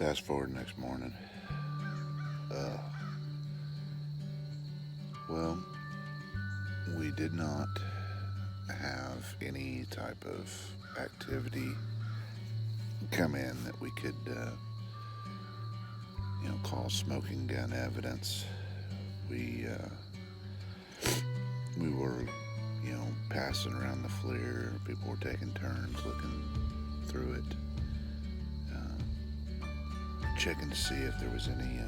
Fast forward next morning. Well, we did not have any type of activity come in that we could, call smoking gun evidence. We were, passing around the FLIR. People were taking turns looking through it, checking to see if there was any,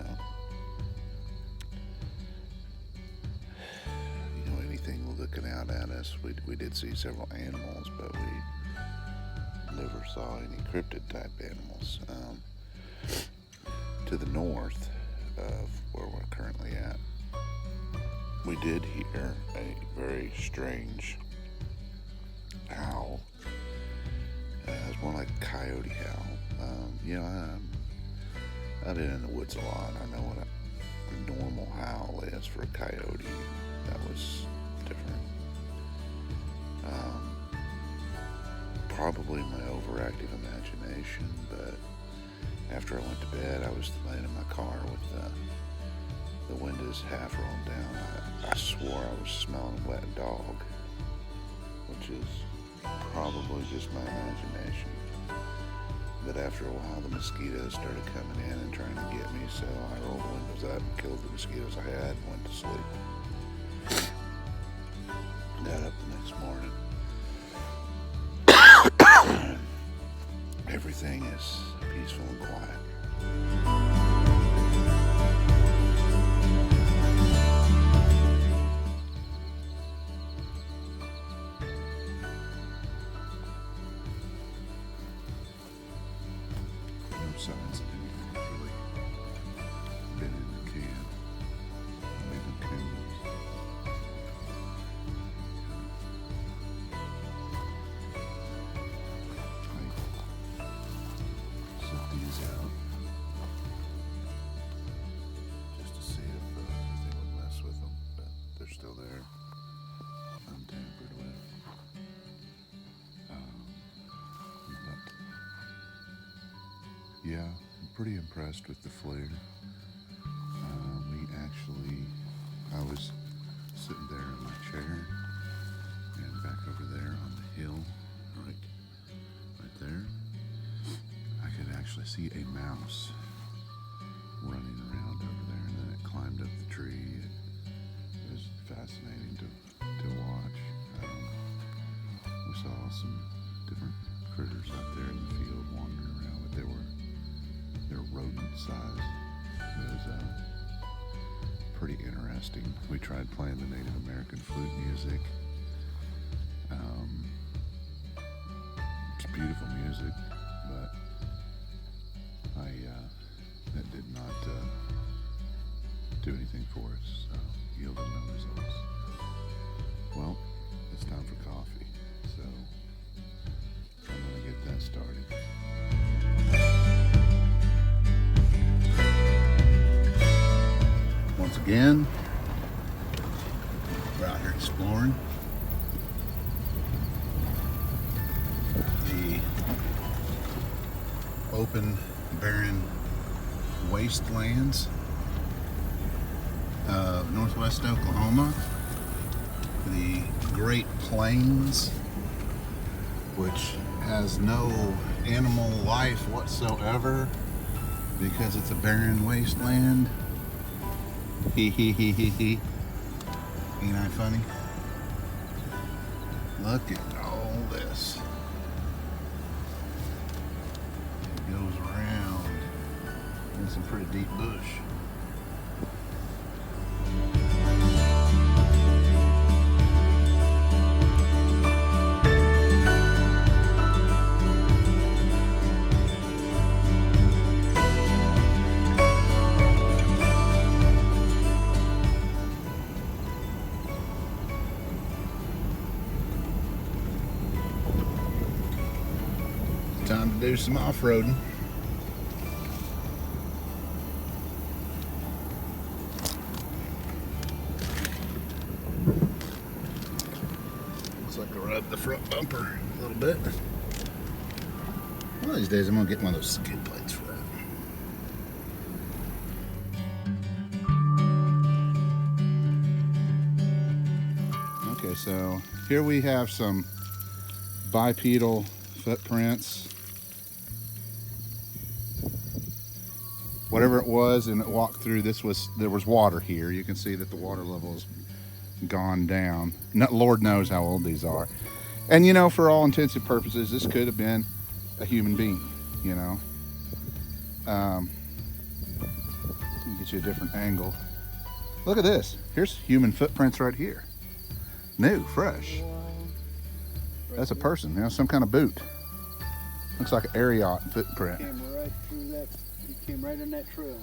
anything looking out at us. We did see several animals, but we never saw any cryptid type animals. To the north of where we're currently at, we did hear a very strange howl. It's more like a coyote howl. I've been in the woods a lot. I know what a normal howl is for a coyote. That was different. Probably my overactive imagination, but after I went to bed, I was laying in my car with the windows half rolled down. I swore I was smelling a wet dog, which is probably just my imagination. But after a while, the mosquitoes started coming in and trying to get me, so I rolled the windows up and killed the mosquitoes I had and went to sleep. Got up the next morning. Everything is peaceful and quiet. No signs of anything really been in the camp. Maybe coons. I set these out just to see if they would mess with them, but they're still there, untampered with. But yeah, I'm pretty impressed with the FLIR. I was sitting there in my chair, and back over there on the hill, right there, I could actually see a mouse running around over there, and then it climbed up the tree. It was fascinating to watch. We saw some different critters out there in the field wandering around, but they were rodent size. It was pretty interesting. We tried playing the Native American flute music. It's beautiful music, but that did not do anything for us, so yielded no results. Well, it's time for coffee, so I'm gonna get that started. Once again, we're out here exploring the open, barren wastelands of northwest Oklahoma, the Great Plains, which has no animal life whatsoever because it's a barren wasteland. Hee hee hee hee hee. Ain't I funny? Look at all this. It goes around in some pretty deep bush. Time to do some off-roading. Looks like I rubbed the front bumper a little bit. One of these days I'm gonna get one of those skid plates for that. Okay, so here we have some bipedal footprints. Whatever it was, and it walked through, there was water here. You can see that the water level has gone down. Lord knows how old these are. And you know, for all intents and purposes, this could have been a human being, you know. Let me get you a different angle. Look at this. Here's human footprints right here. New, fresh. That's a person, you know, some kind of boot. Looks like an Ariat footprint. Came right through that. He came right in that trail.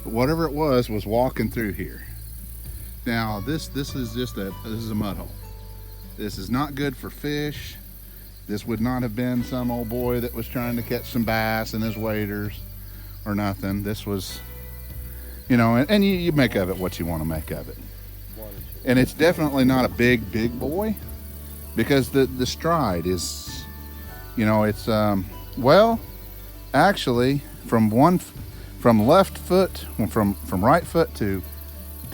But whatever it was walking through here. Now this is a mud hole. This is not good for fish. This would not have been some old boy that was trying to catch some bass in his waders or nothing. This was, you know, and you make of it what you want to make of it. And it's definitely not a big boy, because the stride is, you know, it's well, actually from left foot, from right foot to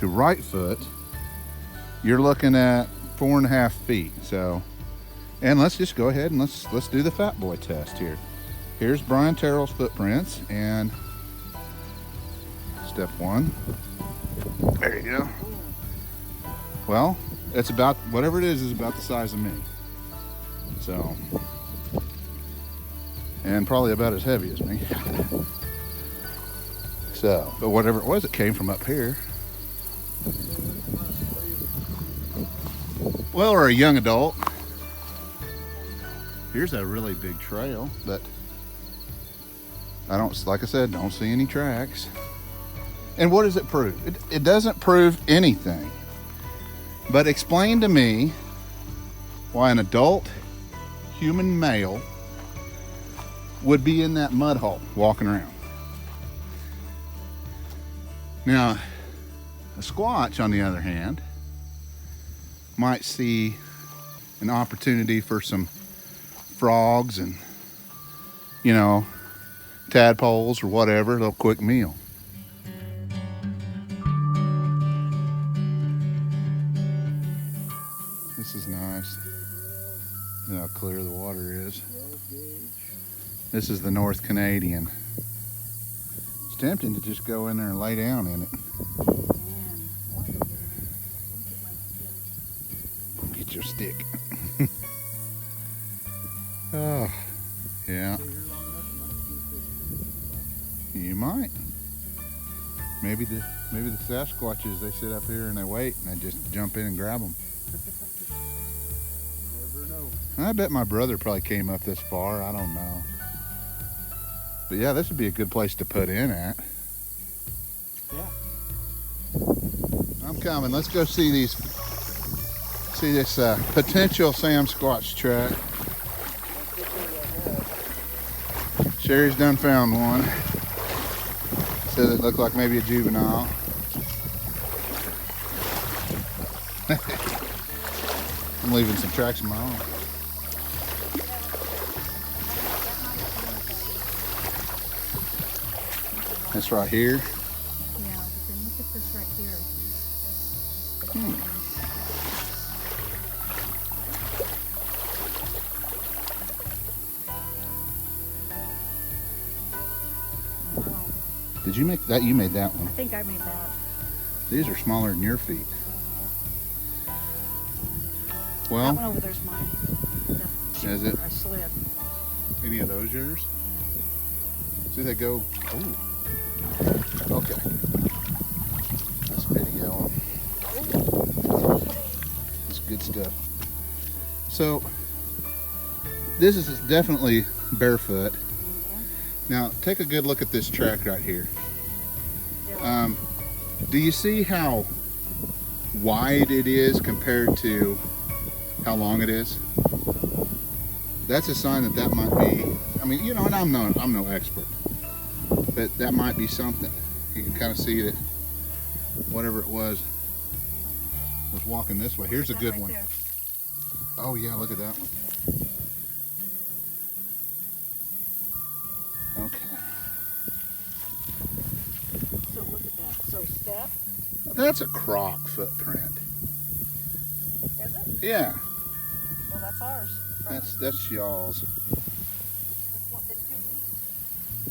right foot, you're looking at 4.5 feet. So, and let's just go ahead and let's do the fat boy test here. Here's Brian Terrell's footprints, and step one. There you go. Well, it's about, whatever it is about the size of me. So, and probably about as heavy as me. So, but whatever it was, it came from up here. Well, or a young adult. Here's a really big trail, but I don't, like I said, don't see any tracks. And what does it prove? It doesn't prove anything. But explain to me why an adult human male would be in that mud hole walking around. Now, a Squatch, on the other hand, might see an opportunity for some frogs and, you know, tadpoles or whatever, a little quick meal. This is nice. Look how clear the water is. This is the North Canadian. It's tempting to just go in there and lay down in it. Get your stick. Oh, yeah. You might. Maybe the Sasquatches, they sit up here and they wait and they just jump in and grab them. Never know. I bet my brother probably came up this far. I don't know. But yeah, this would be a good place to put in at. Yeah. I'm coming. Let's go see these. See this potential Sam Squatch track. Sherry's done found one. Says it looked like maybe a juvenile. I'm leaving some tracks of my own. That's right here. Yeah, but then look at this right here. Wow. Did you make that? You made that one. I think I made that. These are smaller than your feet. Well, That one over there's mine. is it? I slid. Any of those yours? See, they go. Ooh. Okay. That's video. That's good stuff. So, this is definitely barefoot. Now, take a good look at this track right here. Do you see how wide it is compared to how long it is? That's a sign that that might be, I mean, you know, and I'm no expert, but that might be something. You can kind of see that whatever it was walking this way. Here's a good Right one. there. Oh yeah, look at that one. Okay. So look at that. So step. That's a croc footprint. Yeah, Well, that's ours. that's y'all's. That's what, been 2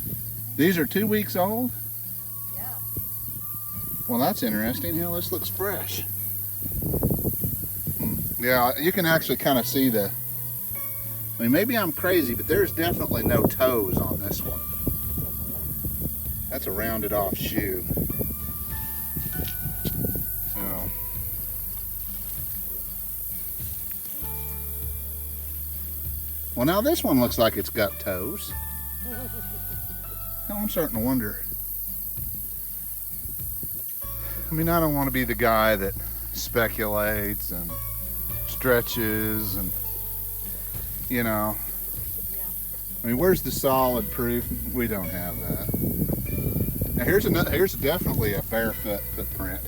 weeks? These are 2 weeks old? Yeah. Well, that's interesting. Hell, this looks fresh. Yeah, you can actually kind of see the, I mean, maybe I'm crazy, but there's definitely no toes on this one. That's a rounded off shoe. So, well, now this one looks like it's got toes. Hell, I'm starting to wonder. I mean, I don't want to be the guy that speculates and stretches and, you know. Yeah. I mean, where's the solid proof? We don't have that. Now here's definitely a barefoot footprint.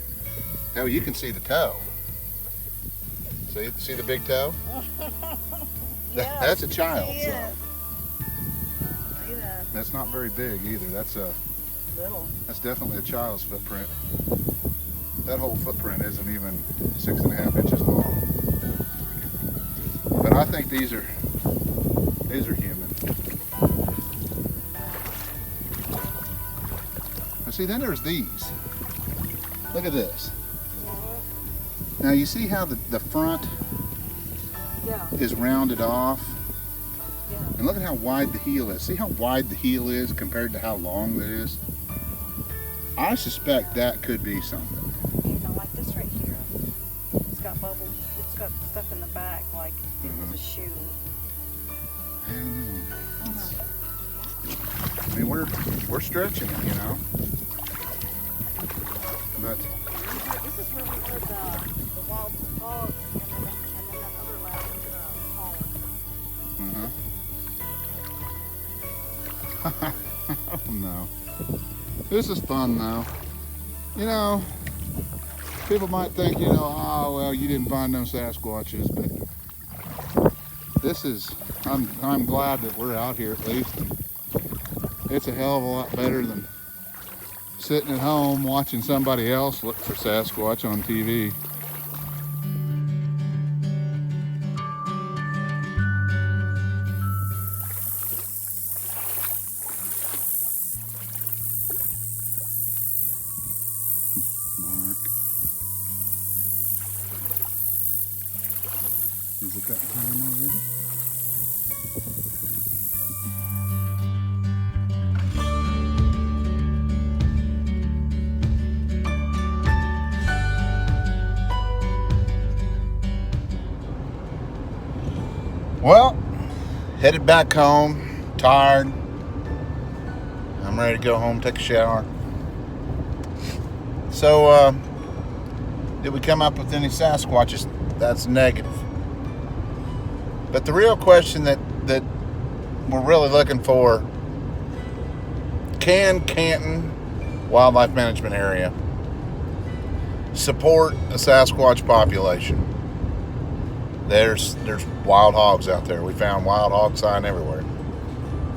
Hell, you can see the toe. See the big toe? Yes, That's a child's. yes. See that? That's not very big either. Little. That's definitely a child's footprint. That whole footprint isn't even 6.5 inches long. But I think these are human. Now see, then there's these. Look at this. Now you see how the front Yeah. is rounded off? Yeah. And look at how wide the heel is. See how wide the heel is compared to how long it is? I suspect that could be something. You know, like this right here. It's got bubbles. It's got stuff in the back, like it was a shoe. I don't know. Uh-huh. I mean, we're stretching it, you know. But This is where we heard the wild hog and then that other lad into the hall. I don't know. This is fun though. You know, people might think, you know, oh well, you didn't find no Sasquatches, but this is. I'm glad that we're out here at least. It's a hell of a lot better than sitting at home watching somebody else look for Sasquatch on TV. Mark. Is it that time already? Well, headed back home, tired. I'm ready to go home, take a shower. So, did we come up with any Sasquatches? That's negative. But the real question that we're really looking for, can Canton Wildlife Management Area support a Sasquatch population? There's wild hogs out there. We found wild hog sign everywhere.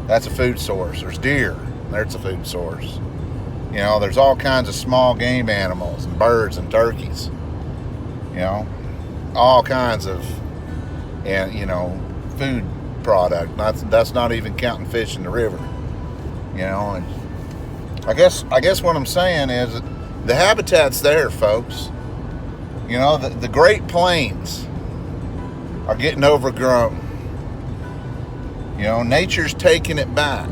That's a food source. There's deer. There's a food source. You know, there's all kinds of small game animals and birds and turkeys. You know, all kinds of, and you know, food product. That's not even counting fish in the river. You know, and I guess what I'm saying is that the habitat's there, folks. You know, the Great Plains are getting overgrown. You know, nature's taking it back.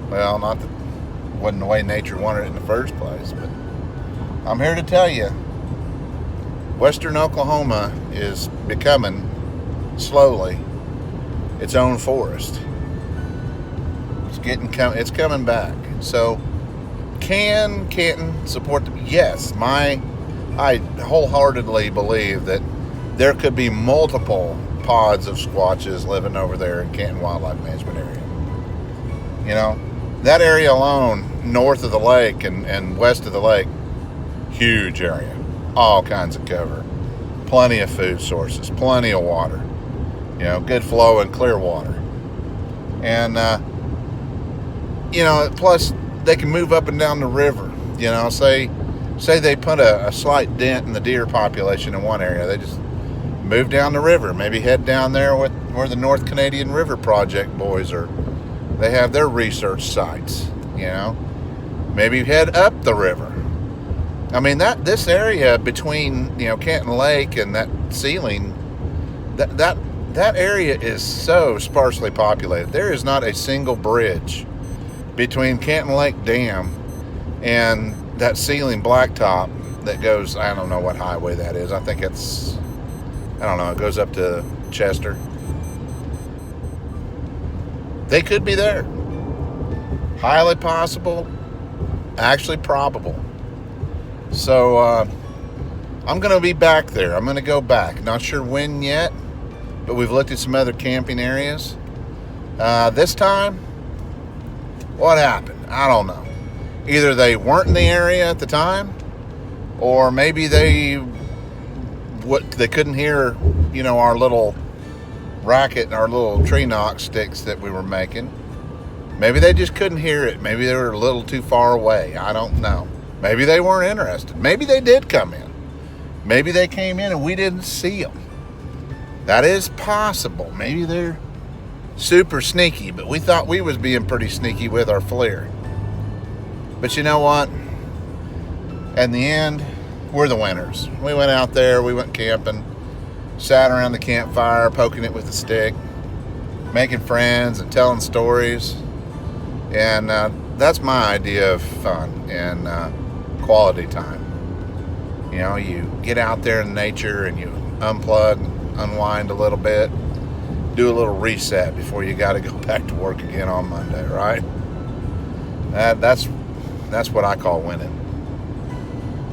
Well, not that it wasn't the way nature wanted it in the first place, but I'm here to tell you, Western Oklahoma is becoming slowly its own forest. It's coming back. So, can Canton support them? Yes, I wholeheartedly believe that there could be multiple pods of squatches living over there in Canton Wildlife Management Area. You know, that area alone, north of the lake and west of the lake, huge area. All kinds of cover. Plenty of food sources, plenty of water. You know, good flow and clear water. And, you know, plus they can move up and down the river. You know, say they put a slight dent in the deer population in one area. They just move down the river. Maybe head down there with where the North Canadian River Project boys are. They have their research sites, you know. Maybe head up the river. I mean, this area between, you know, Canton Lake and that ceiling, that area is so sparsely populated. There is not a single bridge between Canton Lake Dam and that ceiling blacktop that goes, I don't know what highway that is. I think it's, I don't know, it goes up to Chester. They could be there. Highly possible, actually probable. So I'm going to be back there. I'm going to go back. Not sure when yet, but we've looked at some other camping areas. This time, what happened? I don't know. Either they weren't in the area at the time, or maybe they couldn't hear, you know, our little racket and our little tree knock sticks that we were making. Maybe they just couldn't hear it. Maybe they were a little too far away. I don't know. Maybe they weren't interested. Maybe they did come in. Maybe they came in and we didn't see them. That is possible. Maybe they're super sneaky, but we thought we was being pretty sneaky with our FLIR. But you know what? In the end, we're the winners. We went out there, we went camping, sat around the campfire, poking it with a stick, making friends and telling stories. And that's my idea of fun and quality time. You know, you get out there in nature and you unplug, unwind a little bit, do a little reset before you got to go back to work again on Monday, right? That's what I call winning.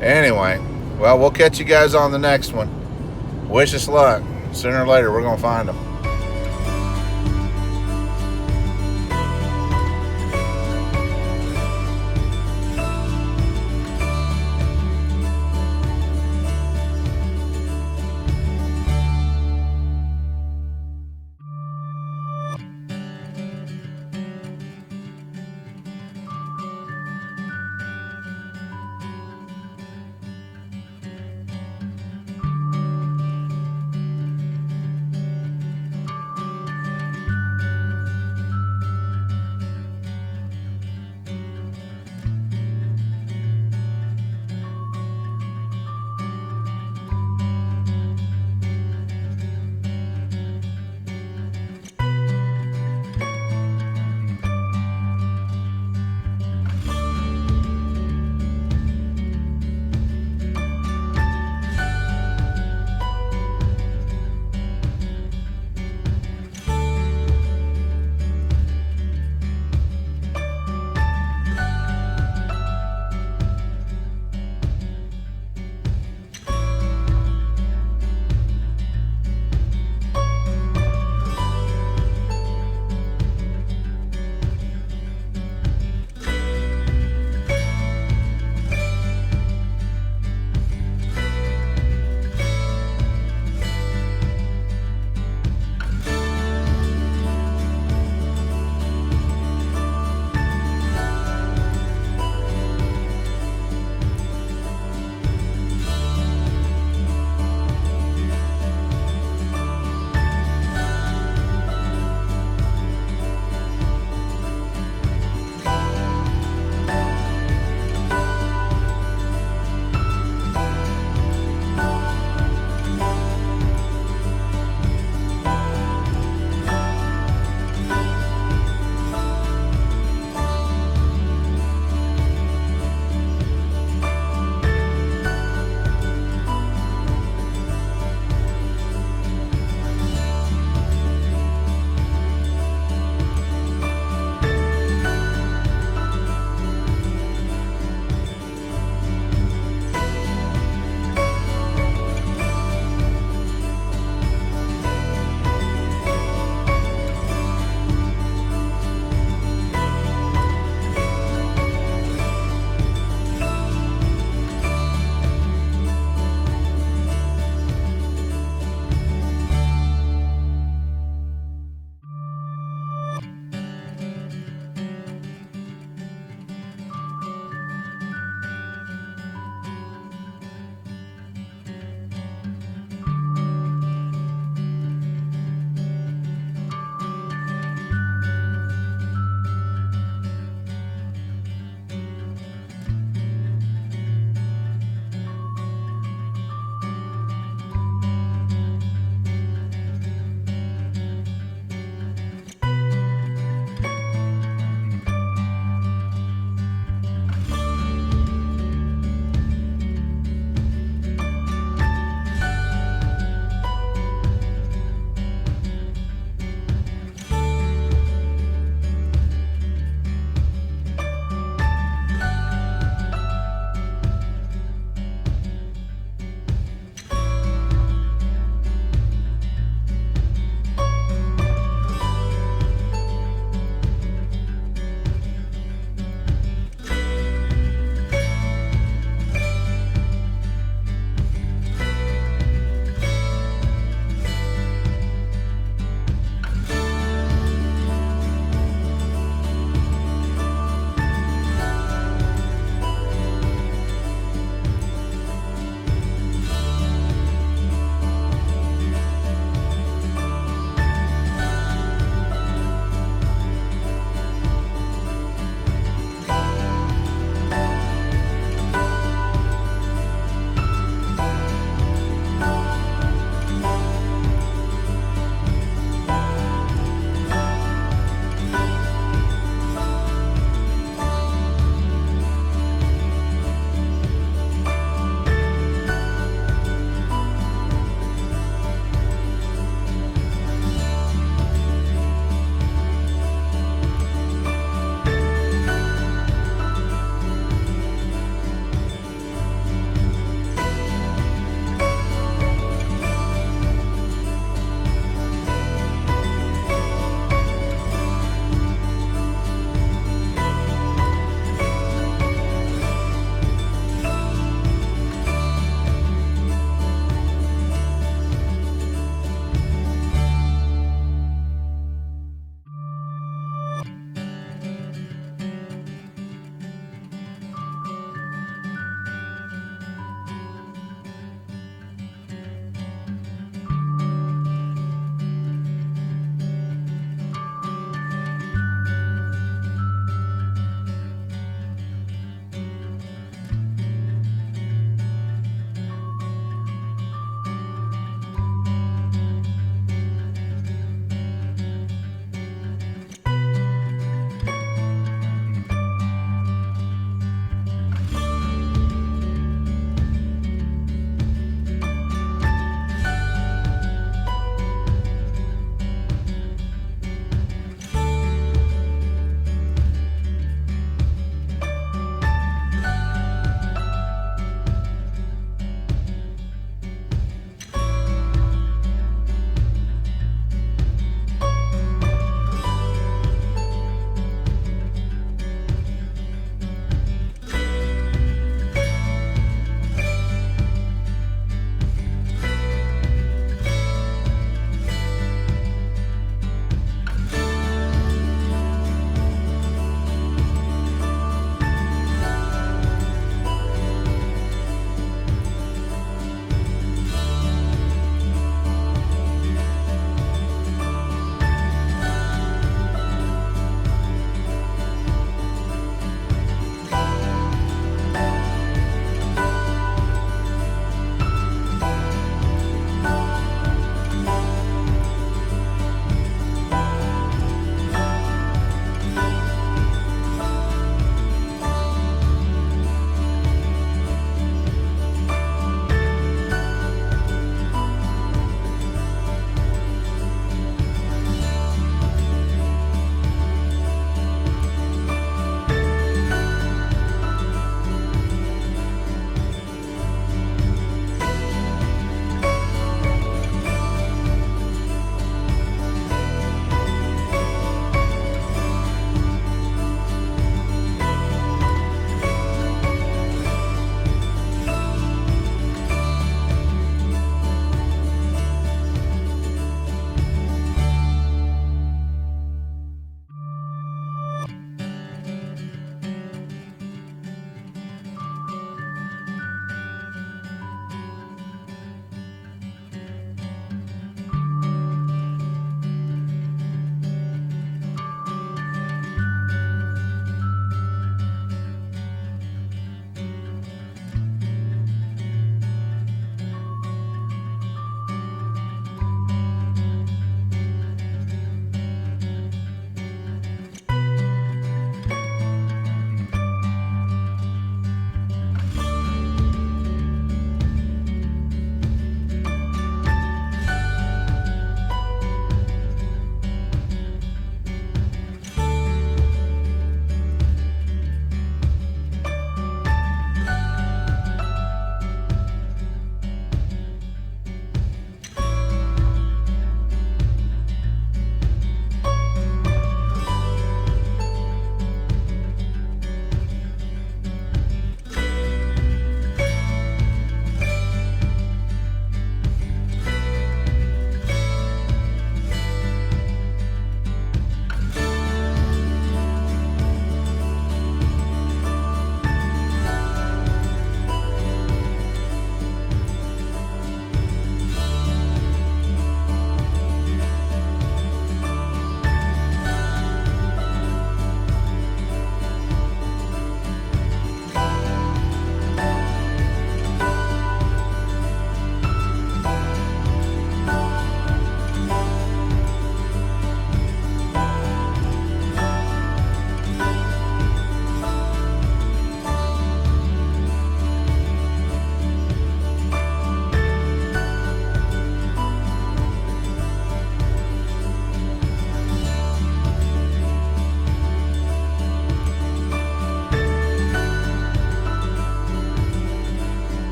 Anyway, well, we'll catch you guys on the next one. Wish us luck. Sooner or later, we're going to find them.